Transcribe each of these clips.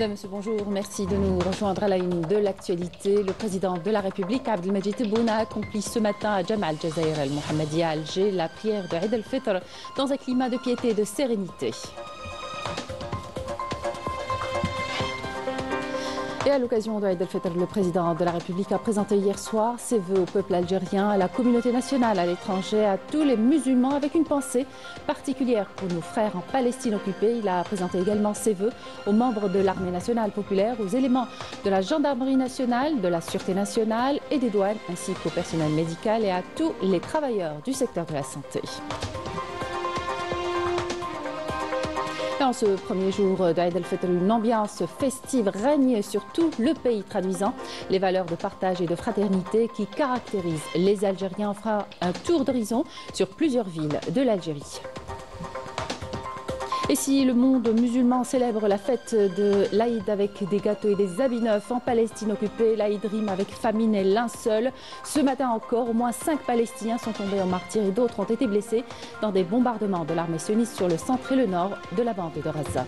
Madame, Monsieur, bonjour. Merci de nous rejoindre à la une de l'actualité. Le président de la République, Abdelmadjid Tebboune, a accompli ce matin à Jama al-Jazair al-Mohammedia à Alger la prière de Eid al-Fitr dans un climat de piété et de sérénité. Et à l'occasion de Eid al-Fitr, le président de la République a présenté hier soir ses vœux au peuple algérien, à la communauté nationale, à l'étranger, à tous les musulmans, avec une pensée particulière pour nos frères en Palestine occupée. Il a présenté également ses vœux aux membres de l'armée nationale populaire, aux éléments de la gendarmerie nationale, de la sûreté nationale et des douanes, ainsi qu'au personnel médical et à tous les travailleurs du secteur de la santé. En ce premier jour d'Eid al-Fitr, une ambiance festive règne sur tout le pays, traduisant les valeurs de partage et de fraternité qui caractérisent les Algériens. On fera un tour d'horizon sur plusieurs villes de l'Algérie. Et si le monde musulman célèbre la fête de l'Aïd avec des gâteaux et des habits neufs en Palestine occupée, l'Aïd rime avec famine et linceul. Ce matin encore, au moins 5 Palestiniens sont tombés en martyrs et d'autres ont été blessés dans des bombardements de l'armée sioniste sur le centre et le nord de la bande de Gaza.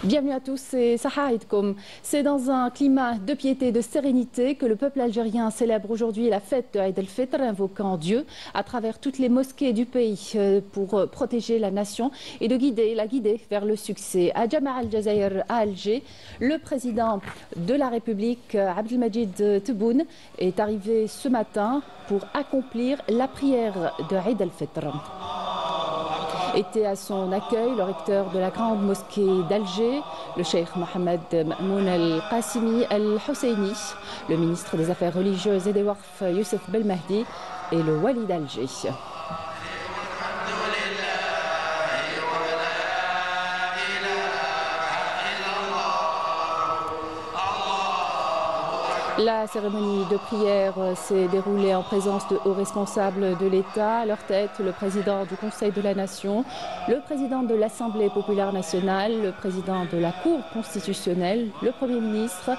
Bienvenue à tous, c'est Saha Aidkoum. C'est dans un climat de piété et de sérénité que le peuple algérien célèbre aujourd'hui la fête de Eid al-Fitr, invoquant Dieu à travers toutes les mosquées du pays pour protéger la nation et de la guider vers le succès. À Jama al-Jazair à Alger, le président de la République, Abdelmadjid Tebboune, est arrivé ce matin pour accomplir la prière de Eid al-Fitr. Était à son accueil le recteur de la grande mosquée d'Alger, le cheikh Mohamed Ma'moun al-Qassimi al-Husseini, le ministre des Affaires religieuses et des Waqf Youssef Belmahdi et le wali d'Alger. La cérémonie de prière s'est déroulée en présence de hauts responsables de l'État. À leur tête, le président du Conseil de la Nation, le président de l'Assemblée populaire nationale, le président de la Cour constitutionnelle, le Premier ministre,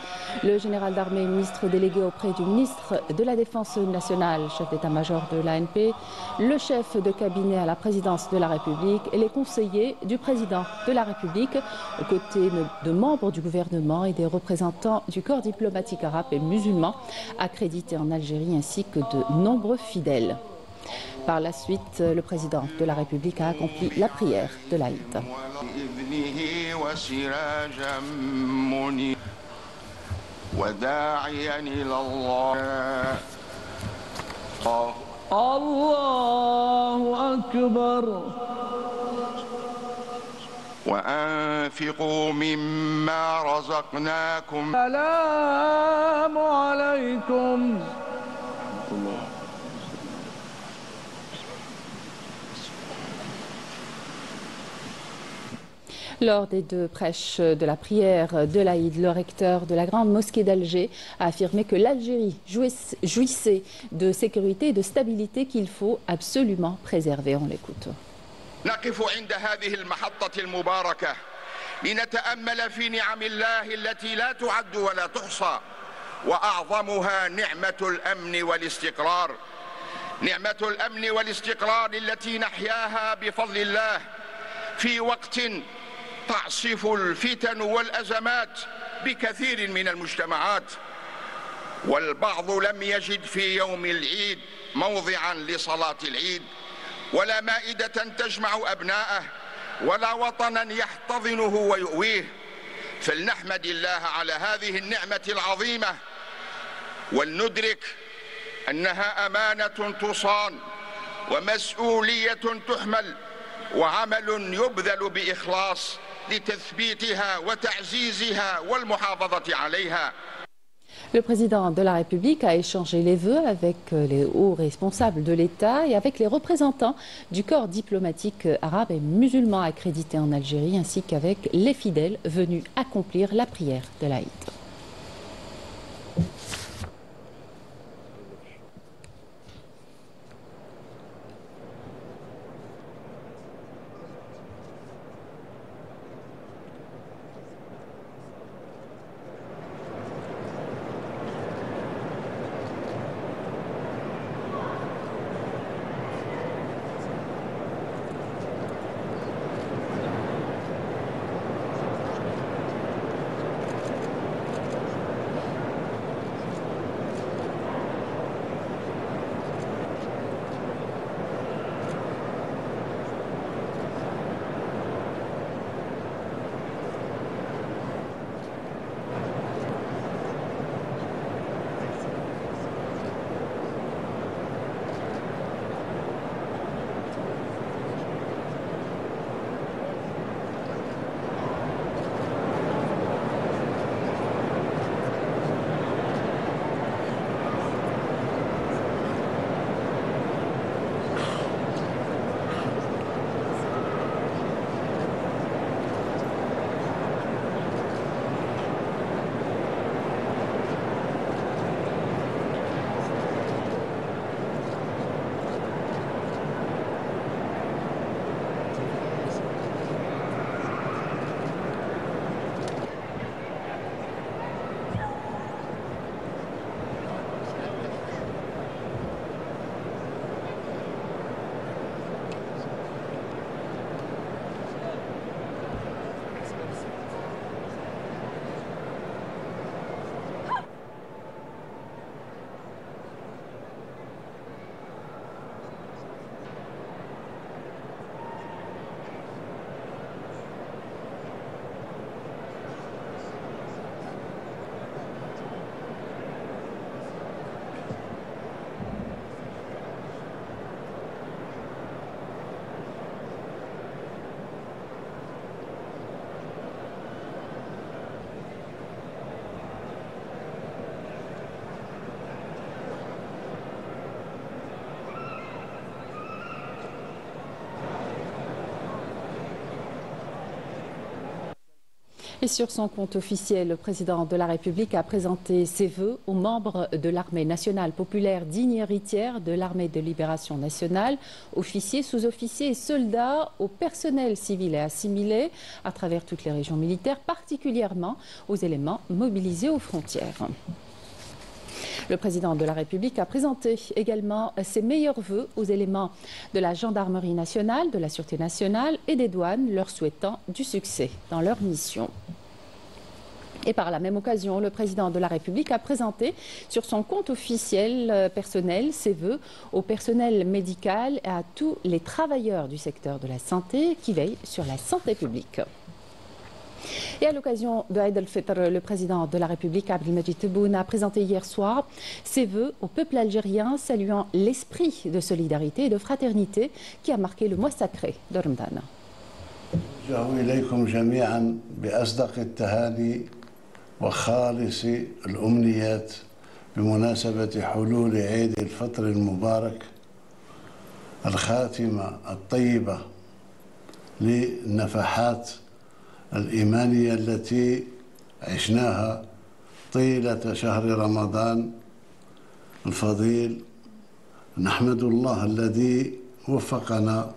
le général d'armée, ministre délégué auprès du ministre de la Défense nationale, chef d'état-major de l'ANP, le chef de cabinet à la présidence de la République et les conseillers du président de la République, aux côtés de membres du gouvernement et des représentants du corps diplomatique arabe et musulmans accrédités en Algérie ainsi que de nombreux fidèles. Par la suite, le président de la République a accompli la prière de l'Aïd. وأنفقوا مما رزقناكم السلام عليكم. Lors des deux prêches de la prière de l'Aïd, le recteur de la grande mosquée d'Alger a affirmé que l'Algérie jouissait de sécurité et de stabilité qu'il faut absolument préserver. On l'écoute. نقف عند هذه المحطة المباركة لنتأمل في نعم الله التي لا تعد ولا تحصى، وأعظمها نعمة الأمن والاستقرار. نعمة الأمن والاستقرار التي نحياها بفضل الله في وقت تعصف الفتن والأزمات بكثير من المجتمعات، والبعض لم يجد في يوم العيد موضعا لصلاة العيد، ولا مائدة تجمع أبناءه، ولا وطنا يحتضنه ويؤويه. فلنحمد الله على هذه النعمة العظيمة، ولندرك أنها أمانة تصان ومسؤولية تحمل وعمل يبذل بإخلاص لتثبيتها وتعزيزها والمحافظة عليها. Le président de la République a échangé les vœux avec les hauts responsables de l'État et avec les représentants du corps diplomatique arabe et musulman accrédité en Algérie, ainsi qu'avec les fidèles venus accomplir la prière de l'Aïd. Et sur son compte officiel, le président de la République a présenté ses vœux aux membres de l'armée nationale populaire digne héritière de l'armée de libération nationale, officiers, sous-officiers et soldats, au personnel civil et assimilé à travers toutes les régions militaires, particulièrement aux éléments mobilisés aux frontières. Le président de la République a présenté également ses meilleurs vœux aux éléments de la gendarmerie nationale, de la sûreté nationale et des douanes, leur souhaitant du succès dans leur mission. Et par la même occasion, le président de la République a présenté sur son compte officiel personnel ses vœux au personnel médical et à tous les travailleurs du secteur de la santé qui veillent sur la santé publique. Et à l'occasion de Eid al-Fitr, le président de la République, Abdelmadjid Tebboune, a présenté hier soir ses vœux au peuple algérien, saluant l'esprit de solidarité et de fraternité qui a marqué le mois sacré de Ramadan. وخالص الأمنيات بمناسبة حلول عيد الفطر المبارك الخاتمة الطيبة للنفحات الإيمانية التي عشناها طيلة شهر رمضان الفضيل. نحمد الله الذي وفقنا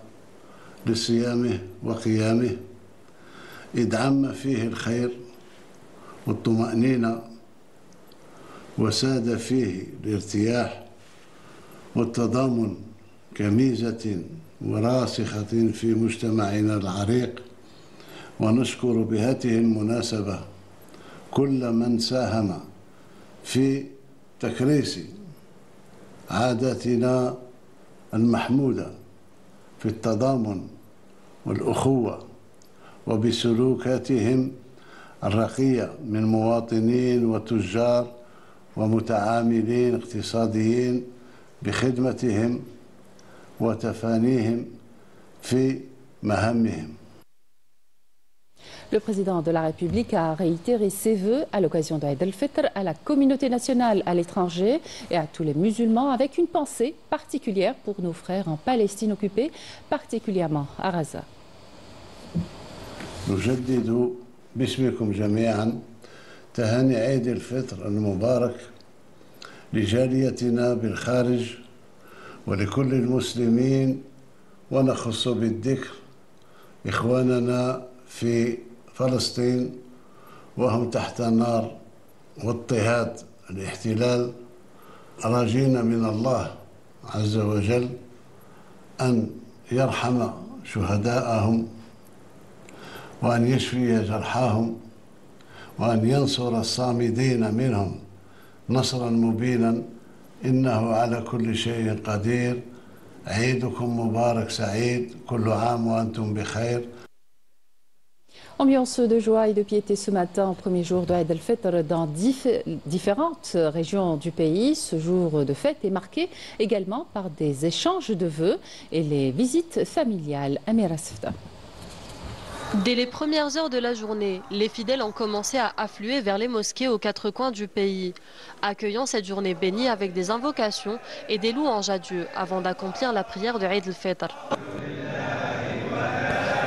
لصيامه وقيامه إذ عم فيه الخير والطمأنينة وساد فيه الارتياح والتضامن كميزة وراسخة في مجتمعنا العريق. ونشكر بهذه المناسبة كل من ساهم في تكريس عاداتنا المحمودة في التضامن والأخوة وبسلوكاتهم الرقية من مواطنين وتجار ومتعاملين اقتصاديين بخدمتهم وتفانيهم في مهامهم. Le président de la République a réitéré ses vœux à l'occasion de Eid al-Fitr à la communauté nationale à l'étranger et à tous les musulmans, avec une pensée particulière pour nos frères en Palestine occupée, particulièrement à Gaza. نجدد باسمكم جميعا تهاني عيد الفطر المبارك لجاليتنا بالخارج ولكل المسلمين، ونخص بالذكر إخواننا في فلسطين وهم تحت نار واضطهاد الاحتلال، راجين من الله عز وجل أن يرحم شهداءهم وأن يشفي جرحاهم وأن ينصر الصامدين منهم نصرا مبينا إنه على كل شيء قدير. عيدكم مبارك سعيد، كل عام وأنتم بخير. Ambiance de joie et de piété ce matin, au premier jour de Eid al-Fitr dans différentes régions du pays. Ce jour de fête est marqué également par des échanges de vœux et les visites familiales. Amira Sefta. Dès les premières heures de la journée, les fidèles ont commencé à affluer vers les mosquées aux quatre coins du pays, accueillant cette journée bénie avec des invocations et des louanges à Dieu avant d'accomplir la prière de Eid al-Fitr.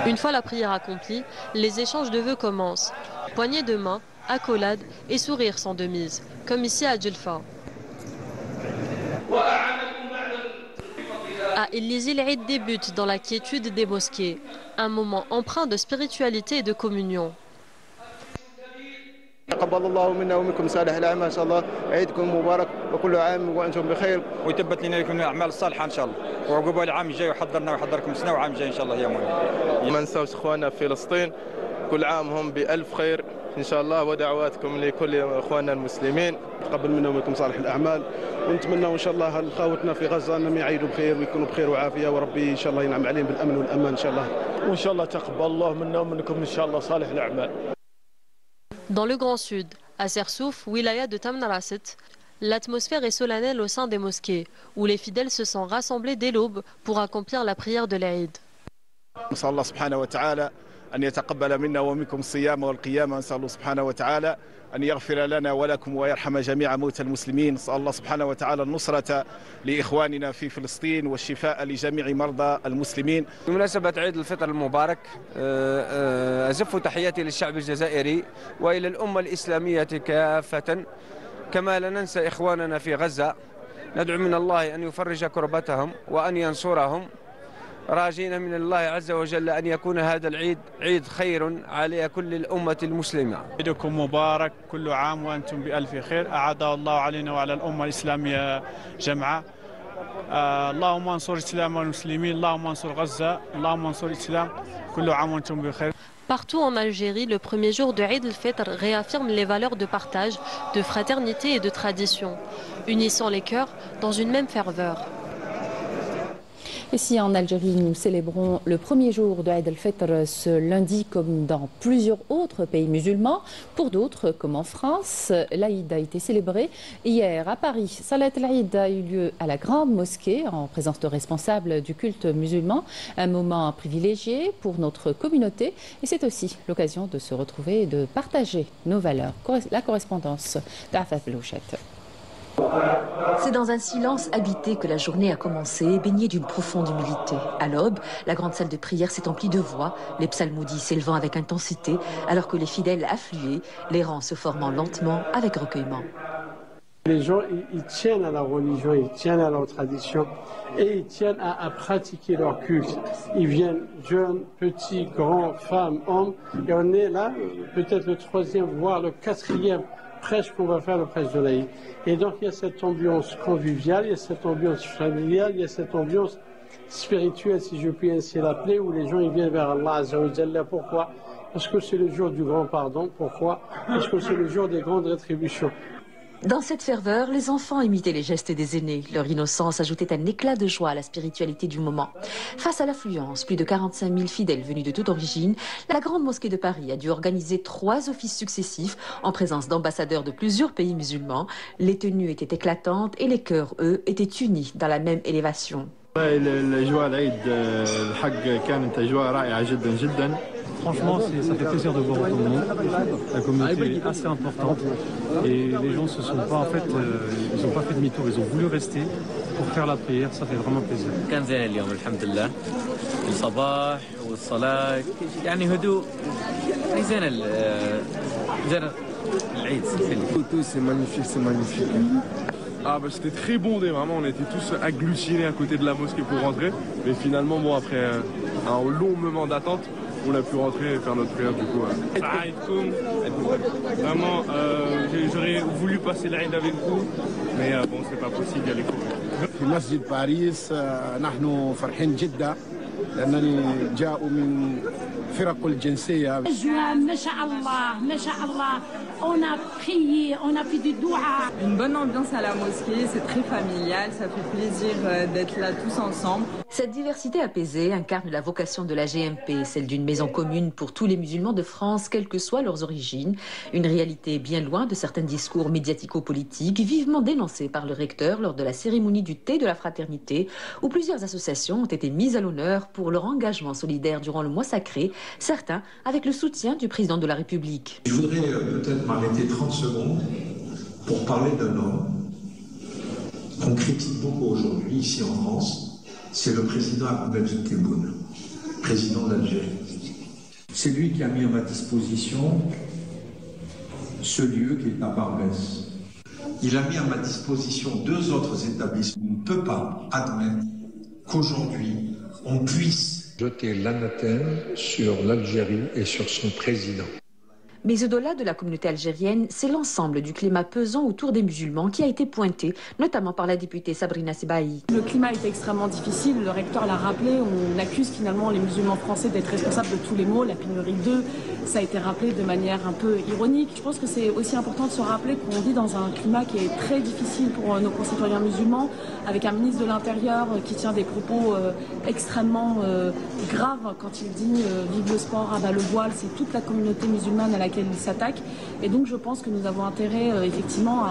Une fois la prière accomplie, les échanges de vœux commencent. Poignées de main, accolades et sourires sans demise, comme ici à Djelfa. À Ellizi, l'Eid débute dans la quiétude des mosquées, un moment empreint de spiritualité et de communion. تقبل الله منا ومنكم صالح الاعمال ان شاء الله. عيدكم مبارك وكل عام وانتم بخير ويثبت لنا لكم الاعمال الصالحه ان شاء الله وعقبال العام الجاي وحضرنا وحضركم سنه وعام جاي ان شاء الله يا مولانا. ما ننساوش اخواننا في فلسطين، كل عام هم بالف خير ان شاء الله، ودعواتكم لكل اخواننا المسلمين. تقبل منا ومنكم صالح الاعمال، ونتمنى ان شاء الله خوتنا في غزه انهم يعيدوا بخير ويكونوا بخير وعافيه، وربي ان شاء الله ينعم عليهم بالامن والامان ان شاء الله. وان شاء الله تقبل الله منا ومنكم ان شاء الله صالح الاعمال. Dans le Grand Sud, à Sersouf, wilaya de Tamnaraset, l'atmosphère est solennelle au sein des mosquées, où les fidèles se sont rassemblés dès l'aube pour accomplir la prière de l'Eid. نسأل الله سبحانه وتعالى أن يتقبل منا ومنكم الصيام والقيام. نسأل الله سبحانه وتعالى أن يغفر لنا ولكم ويرحم جميع موتى المسلمين. نسأل الله سبحانه وتعالى النصرة لإخواننا في فلسطين والشفاء لجميع مرضى المسلمين. بمناسبة عيد الفطر المبارك أزف تحياتي للشعب الجزائري وإلى الأمة الإسلامية كافة، كما لا ننسى إخواننا في غزة. ندعو من الله أن يفرج كربتهم وأن ينصرهم، راجين من الله عز وجل أن يكون هذا العيد عيد خير على كل الأمة المسلمة. عيدكم مبارك، كل عام وأنتم بألف خير، أعاده الله علينا وعلى الأمة الإسلامية جمعاء. اللهم انصر الإسلام والمسلمين، اللهم انصر غزة، اللهم انصر الإسلام، كل عام وأنتم بخير. Partout en Algérie, le premier jour de Eid al-Fitr réaffirme les valeurs de partage, de fraternité et de tradition, unissant les cœurs dans une même ferveur. Ici en Algérie, nous célébrons le premier jour de Eid al-Fitr ce lundi comme dans plusieurs autres pays musulmans. Pour d'autres, comme en France, l'Aïd a été célébré hier à Paris. Salat al-Aïd a eu lieu à la grande mosquée en présence de responsables du culte musulman. Un moment privilégié pour notre communauté et c'est aussi l'occasion de se retrouver et de partager nos valeurs. La correspondance d'Afaf Belouchette. C'est dans un silence habité que la journée a commencé, baignée d'une profonde humilité. À l'aube, la grande salle de prière s'est emplie de voix, les psalmodies s'élevant avec intensité, alors que les fidèles affluaient, les rangs se formant lentement avec recueillement. Les gens, ils tiennent à la religion, ils tiennent à leur tradition et ils tiennent à pratiquer leur culte. Ils viennent jeunes, petits, grands, femmes, hommes, et on est là, peut-être le 3e, voire le 4e prêche qu'on va faire, le prêche de l'Aïd. Et donc il y a cette ambiance conviviale, il y a cette ambiance familiale, il y a cette ambiance spirituelle, si je puis ainsi l'appeler, où les gens ils viennent vers Allah Azza wa Jalla. Pourquoi? Parce que c'est le jour du grand pardon. Pourquoi? Parce que c'est le jour des grandes rétributions. Dans cette ferveur, les enfants imitaient les gestes des aînés. Leur innocence ajoutait un éclat de joie à la spiritualité du moment. Face à l'affluence, plus de 45 000 fidèles venus de toute origine, la Grande Mosquée de Paris a dû organiser 3 offices successifs en présence d'ambassadeurs de plusieurs pays musulmans. Les tenues étaient éclatantes et les cœurs, eux, étaient unis dans la même élévation. Franchement, ça fait plaisir de voir autant de monde. La communauté est assez importante et les gens se sont pas, en fait, ils n'ont pas fait demi-tour, ils ont voulu rester pour faire la prière, ça fait vraiment plaisir. C'est magnifique, c'est magnifique. Ah bah c'était très bondé, vraiment, on était tous agglutinés à côté de la mosquée pour rentrer. Mais finalement, bon, après un long moment d'attente, on a pu rentrer et faire notre prière du coup. Vraiment, j'aurais voulu passer l'Aïd avec vous, mais bon, c'est pas possible, il y a les cours. في مسجد باريس نحن فرحين جدا لأنني جاءوا من فرق الجنسية. On a prié, on a fait du doua. Une bonne ambiance à la mosquée, c'est très familial, ça fait plaisir d'être là tous ensemble. Cette diversité apaisée incarne la vocation de la GMP, celle d'une maison commune pour tous les musulmans de France, quelles que soient leurs origines. Une réalité bien loin de certains discours médiatico-politiques, vivement dénoncés par le recteur lors de la cérémonie du thé de la fraternité, où plusieurs associations ont été mises à l'honneur pour leur engagement solidaire durant le mois sacré, certains avec le soutien du président de la République. Je voudrais peut-être m'arrêter 30 secondes pour parler d'un homme qu'on critique beaucoup aujourd'hui ici en France. C'est le président Abdel Tebboune, président d'Algérie. C'est lui qui a mis à ma disposition ce lieu qui est à Barbès. Il a mis à ma disposition 2 autres établissements. On ne peut pas admettre qu'aujourd'hui on puisse jeter l'anathème sur l'Algérie et sur son président. Mais au-delà de la communauté algérienne, c'est l'ensemble du climat pesant autour des musulmans qui a été pointé, notamment par la députée Sabrina Sebahi. Le climat est extrêmement difficile, le recteur l'a rappelé, on accuse finalement les musulmans français d'être responsables de tous les maux, la pénurie d'œufs, ça a été rappelé de manière un peu ironique. Je pense que c'est aussi important de se rappeler qu'on vit dans un climat qui est très difficile pour nos concitoyens musulmans, avec un ministre de l'Intérieur qui tient des propos extrêmement graves quand il dit « vive le sport, abat le voile », c'est toute la communauté musulmane à laquelle lesquels ils s'attaquent. Et donc je pense que nous avons intérêt effectivement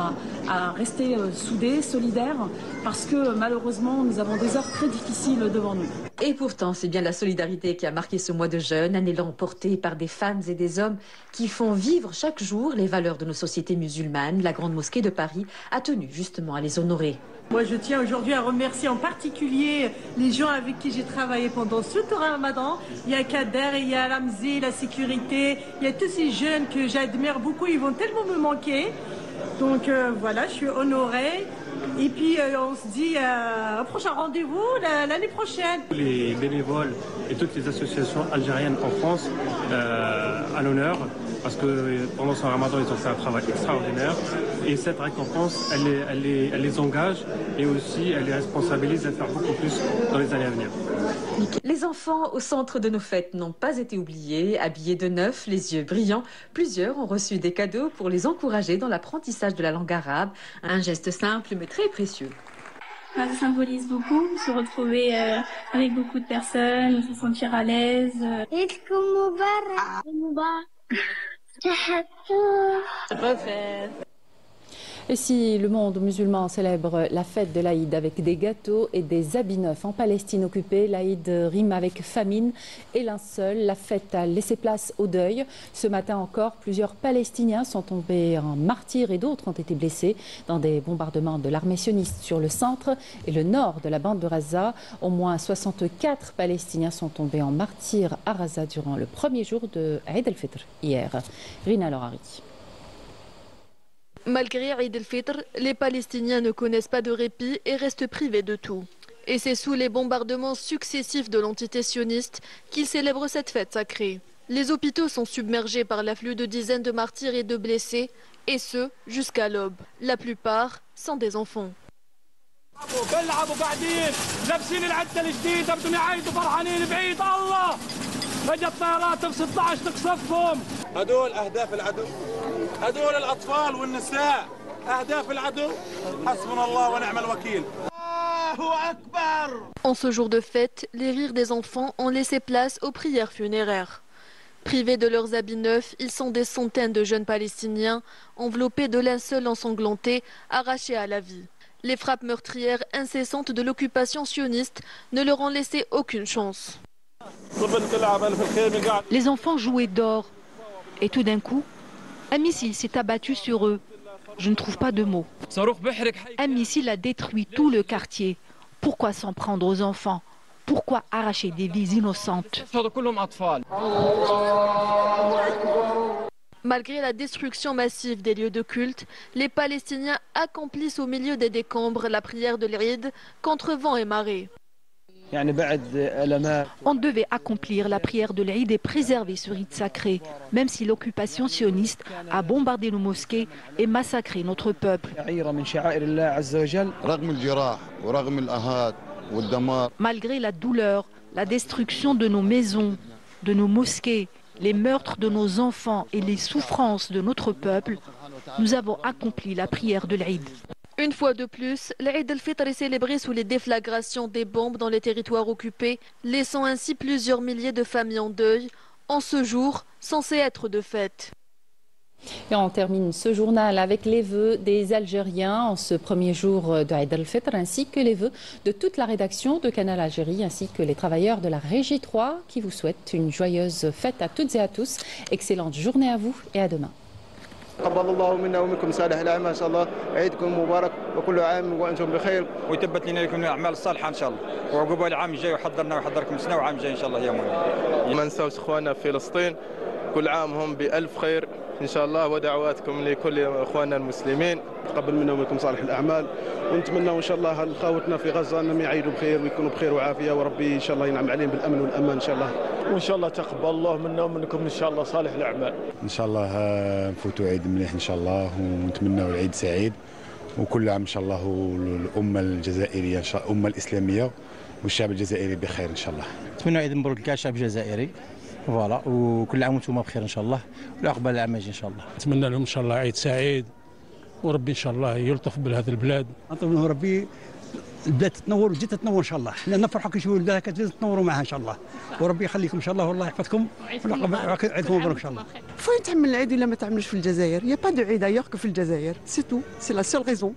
à rester soudés, solidaires, parce que malheureusement nous avons des heures très difficiles devant nous. Et pourtant, c'est bien la solidarité qui a marqué ce mois de jeûne, un élan porté par des femmes et des hommes qui font vivre chaque jour les valeurs de nos sociétés musulmanes. La Grande Mosquée de Paris a tenu justement à les honorer. Moi, je tiens aujourd'hui à remercier en particulier les gens avec qui j'ai travaillé pendant ce Ramadan. Il y a Kader, il y a Ramzi, la sécurité, il y a tous ces jeunes que j'admire beaucoup, ils vont tellement me manquer. Donc voilà, je suis honorée. Et puis on se dit un prochain rendez-vous l'année prochaine. Les bénévoles et toutes les associations algériennes en France à l'honneur, parce que pendant ce Ramadan, ils ont fait un travail extraordinaire. Et cette récompense, elle les engage et aussi elle les responsabilise à faire beaucoup plus dans les années à venir. Les enfants au centre de nos fêtes n'ont pas été oubliés. Habillés de neuf, les yeux brillants, plusieurs ont reçu des cadeaux pour les encourager dans l'apprentissage de la langue arabe. Un geste simple mais très précieux. Ça symbolise beaucoup, se retrouver avec beaucoup de personnes, se sentir à l'aise. Et si le monde musulman célèbre la fête de l'Aïd avec des gâteaux et des habits neufs en Palestine occupée, l'Aïd rime avec famine et linceul. La fête a laissé place au deuil. Ce matin encore, plusieurs Palestiniens sont tombés en martyrs et d'autres ont été blessés dans des bombardements de l'armée sioniste sur le centre et le nord de la bande de Gaza. Au moins 64 Palestiniens sont tombés en martyrs à Gaza durant le premier jour de Eid el-Fitr hier. Rina Lorari. Malgré Eid el-Fitr, les Palestiniens ne connaissent pas de répit et restent privés de tout. Et c'est sous les bombardements successifs de l'entité sioniste qu'ils célèbrent cette fête sacrée. Les hôpitaux sont submergés par l'afflux de dizaines de martyrs et de blessés, et ce, jusqu'à l'aube. La plupart sont des enfants. هذول الأطفال والنساء أهداف العدو حسبنا الله ونعم الوكيل. الله أكبر. En ce jour de fête, les rires des enfants ont laissé place aux prières funéraires. Privés de leurs habits neufs, ils sont des centaines de jeunes Palestiniens enveloppés de linceuls ensanglantés, arrachés à la vie. Les frappes meurtrières incessantes de l'occupation sioniste ne leur ont laissé aucune chance. Les enfants jouaient dehors et tout d'un coup, un missile s'est abattu sur eux. Je ne trouve pas de mots. Un missile a détruit tout le quartier. Pourquoi s'en prendre aux enfants? Pourquoi arracher des vies innocentes? Malgré la destruction massive des lieux de culte, les Palestiniens accomplissent au milieu des décombres la prière de l'Eid contre vent et marée. On devait accomplir la prière de l'Eid et préserver ce rite sacré, même si l'occupation sioniste a bombardé nos mosquées et massacré notre peuple. Malgré la douleur, la destruction de nos maisons, de nos mosquées, les meurtres de nos enfants et les souffrances de notre peuple, nous avons accompli la prière de l'Eid. Une fois de plus, l'Eid el-Fitr est célébré sous les déflagrations des bombes dans les territoires occupés, laissant ainsi plusieurs milliers de familles en deuil, en ce jour censé être de fête. Et on termine ce journal avec les vœux des Algériens en ce premier jour de Eid el-Fitr, ainsi que les vœux de toute la rédaction de Canal Algérie, ainsi que les travailleurs de la Régie 3 qui vous souhaitent une joyeuse fête à toutes et à tous. Excellente journée à vous et à demain. تقبل الله منا ومنكم صالح الاعمال ان شاء الله عيدكم مبارك وكل عام وانتم بخير ويثبت لنا لكم الاعمال الصالحه ان شاء الله وعقبال العام الجاي وحضرنا وحضركم سنه وعام جاي ان شاء الله يا مولانا. ما نساوش اخواننا في فلسطين كل عام هم بالف خير ان شاء الله ودعواتكم لكل اخواننا المسلمين. تقبل منا ومنكم صالح الاعمال ونتمنى ان شاء الله خاوتنا في غزه انهم يعيدوا بخير ويكونوا بخير وعافيه وربي ان شاء الله ينعم عليهم بالامن والامان ان شاء الله. وان شاء الله تقبل الله منا ومنكم ان شاء الله صالح الاعمال. ان شاء الله نفوتوا عيد مليح ان شاء الله ونتمنوا العيد سعيد وكل عام ان شاء الله الامه الجزائريه ان شاء الله الامه الاسلاميه والشعب الجزائري بخير ان شاء الله. نتمنوا عيد مبروك لكاع الشعب الجزائري فوالا وكل عام وانتم بخير ان شاء الله والعقبال العام ان شاء الله. نتمنى لهم ان شاء الله عيد سعيد وربي ان شاء الله يلطف بهذه البلاد. نطلب منه ربي البلاد تتنور وتزيد تتنور ان شاء الله. حنا نفرحوا كي نشوفوا البلاد كتزيد تنوروا معها ان شاء الله، وربي يخليكم ان شاء الله والله يحفظكم عيدكم مبروك ان شاء الله. فين تعمل العيد الا ما تعملوش في الجزائر؟ يا با دو عيد ايور كو في الجزائر، سي تو، سي لا سول ريزون.